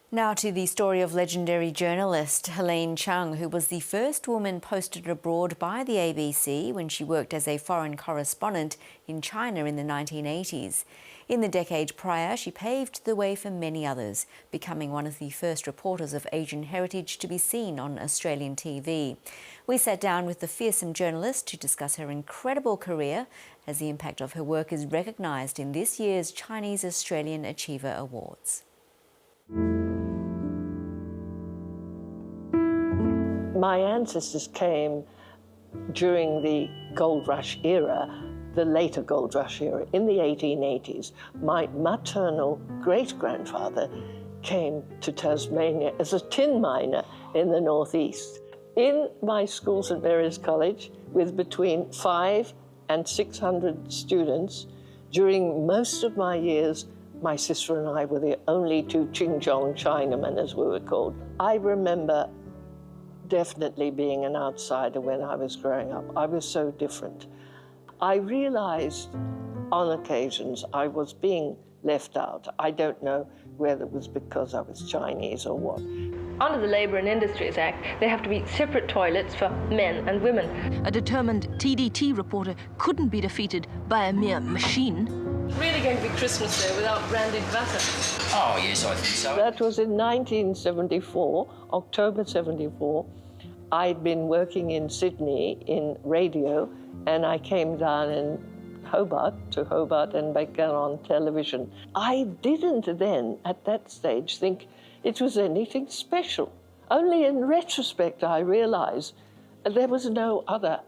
Now to the story of legendary journalist Helene Chung, who was the first woman posted abroad by the ABC when she worked as a foreign correspondent in China in the 1980s. In the decade prior, she paved the way for many others, becoming one of the first reporters of Asian heritage to be seen on Australian TV. We sat down with the fearsome journalist to discuss her incredible career, as the impact of her work is recognised in this year's Chinese Australian Achiever Awards. My ancestors came during the gold rush era, the later gold rush era, in the 1880s. My maternal great-grandfather came to Tasmania as a tin miner in the northeast. In my school, St Mary's College, with between 500 and 600 students, during most of my years, my sister and I were the only two Ching-Chong Chinamen, as we were called. I remember definitely being an outsider when I was growing up. I was so different. I realized on occasions I was being left out. I don't know whether it was because I was Chinese or what. Under the Labour and Industries Act, there have to be separate toilets for men and women. A determined TDT reporter couldn't be defeated by a mere machine. Really going to be Christmas there without brandied butter. Oh, yes, I think so. That was in 1974, October 74. I'd been working in Sydney in radio, and I came down in to Hobart, and began on television. I didn't then, at that stage, think it was anything special. Only in retrospect I realised there was no other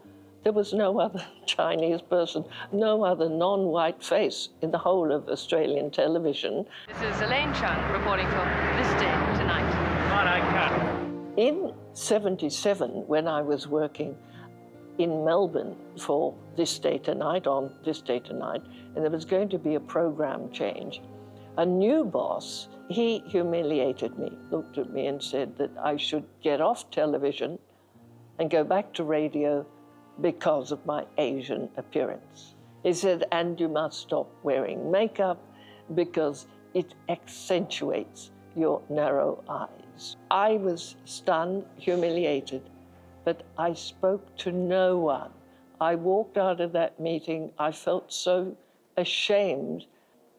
Chinese person, no other non-white face in the whole of Australian television. This is Helene Chung reporting for This Day Tonight. In 77, when I was working in Melbourne for This Day Tonight, on This Day Tonight, and there was going to be a program change, a new boss, he humiliated me, looked at me and said that I should get off television and go back to radio because of my Asian appearance. He said, and you must stop wearing makeup because it accentuates your narrow eyes. I was stunned, humiliated, but I spoke to no one. I walked out of that meeting, I felt so ashamed.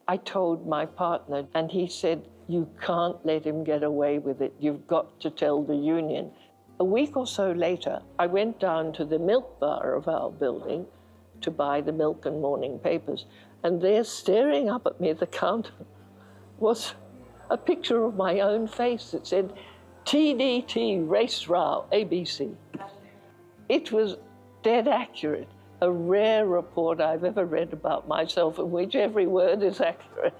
I told my partner, and he said, you can't let him get away with it. You've got to tell the union. A week or so later, I went down to the milk bar of our building to buy the milk and morning papers, and there, staring up at me at the counter, was a picture of my own face that said, TDT, Race Row, ABC. It was dead accurate, a rare report I've ever read about myself in which every word is accurate.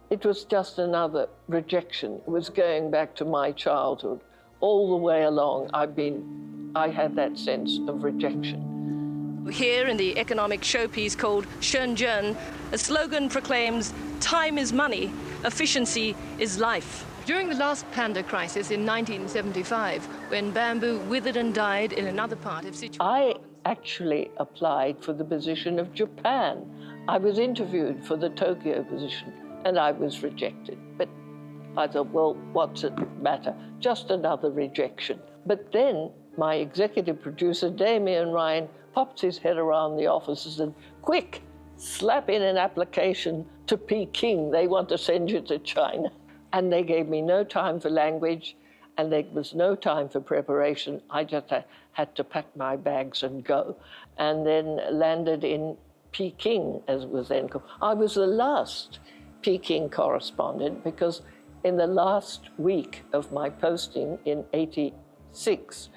It was just another rejection. It was going back to my childhood. All the way along, I had that sense of rejection. Here in the economic showpiece called Shenzhen, a slogan proclaims, time is money, efficiency is life. During the last panda crisis in 1975, when bamboo withered and died in another part of Sichuan... I actually applied for the position of Japan. I was interviewed for the Tokyo position, and I was rejected. But I thought, well, what's it matter? Just another rejection. But then my executive producer, Damien Ryan, popped his head around the office and said, quick, slap in an application to Peking. They want to send you to China. And they gave me no time for language, and there was no time for preparation. I just had to pack my bags and go, and then landed in Peking, as it was then called. I was the last Peking correspondent because in the last week of my posting in '86,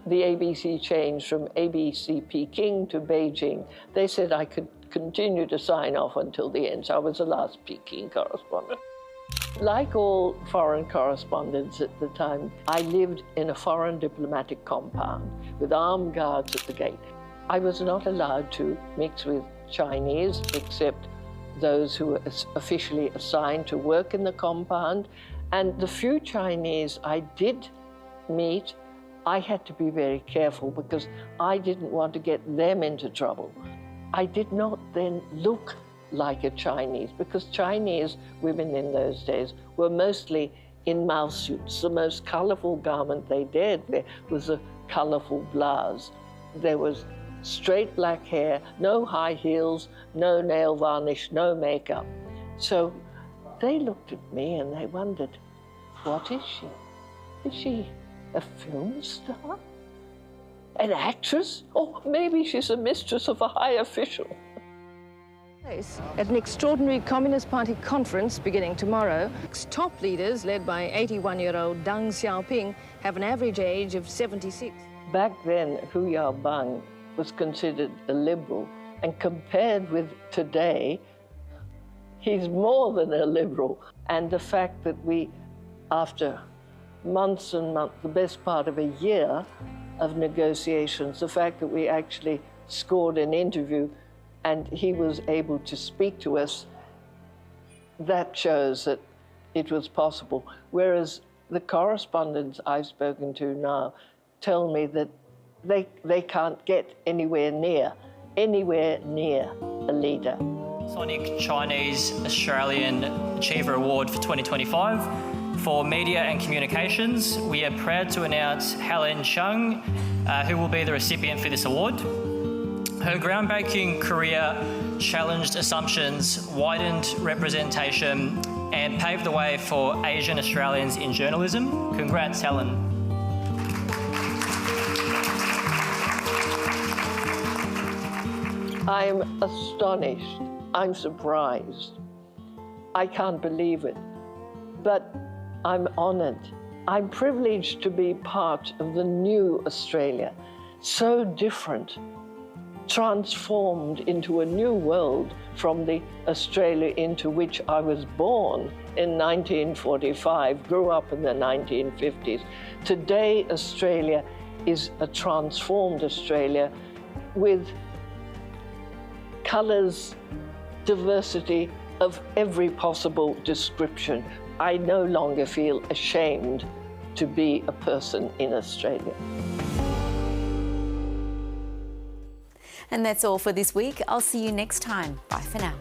the ABC changed from ABC Peking to Beijing. They said I could continue to sign off until the end, so I was the last Peking correspondent. Like all foreign correspondents at the time, I lived in a foreign diplomatic compound with armed guards at the gate. I was not allowed to mix with Chinese except those who were officially assigned to work in the compound. And the few Chinese I did meet, I had to be very careful because I didn't want to get them into trouble. I did not then look like a Chinese, because Chinese women in those days were mostly in mao suits. The most colourful garment they dared wear was a colourful blouse. There was straight black hair, no high heels, no nail varnish, no makeup. So they looked at me and they wondered, what is she? Is she a film star? An actress? Or maybe she's a mistress of a high official. At an extraordinary Communist Party conference beginning tomorrow, top leaders, led by 81-year-old Deng Xiaoping, have an average age of 76. Back then, Hu Yaobang was considered a liberal, and compared with today, he's more than a liberal. And the fact that we, after months and months, the best part of a year of negotiations, the fact that we actually scored an interview and he was able to speak to us, that shows that it was possible. Whereas the correspondents I've spoken to now tell me that they can't get anywhere near a leader. Sonic Chinese Australian Achiever Award for 2025. For Media and Communications, we are proud to announce Helene Chung, who will be the recipient for this award. Her groundbreaking career challenged assumptions, widened representation, and paved the way for Asian Australians in journalism. Congrats, Helen. I'm astonished. I'm surprised. I can't believe it. But I'm honoured. I'm privileged to be part of the new Australia, so different, transformed into a new world from the Australia into which I was born in 1945, grew up in the 1950s. Today, Australia is a transformed Australia with colours, diversity of every possible description. I no longer feel ashamed to be a person in Australia. And that's all for this week. I'll see you next time. Bye for now.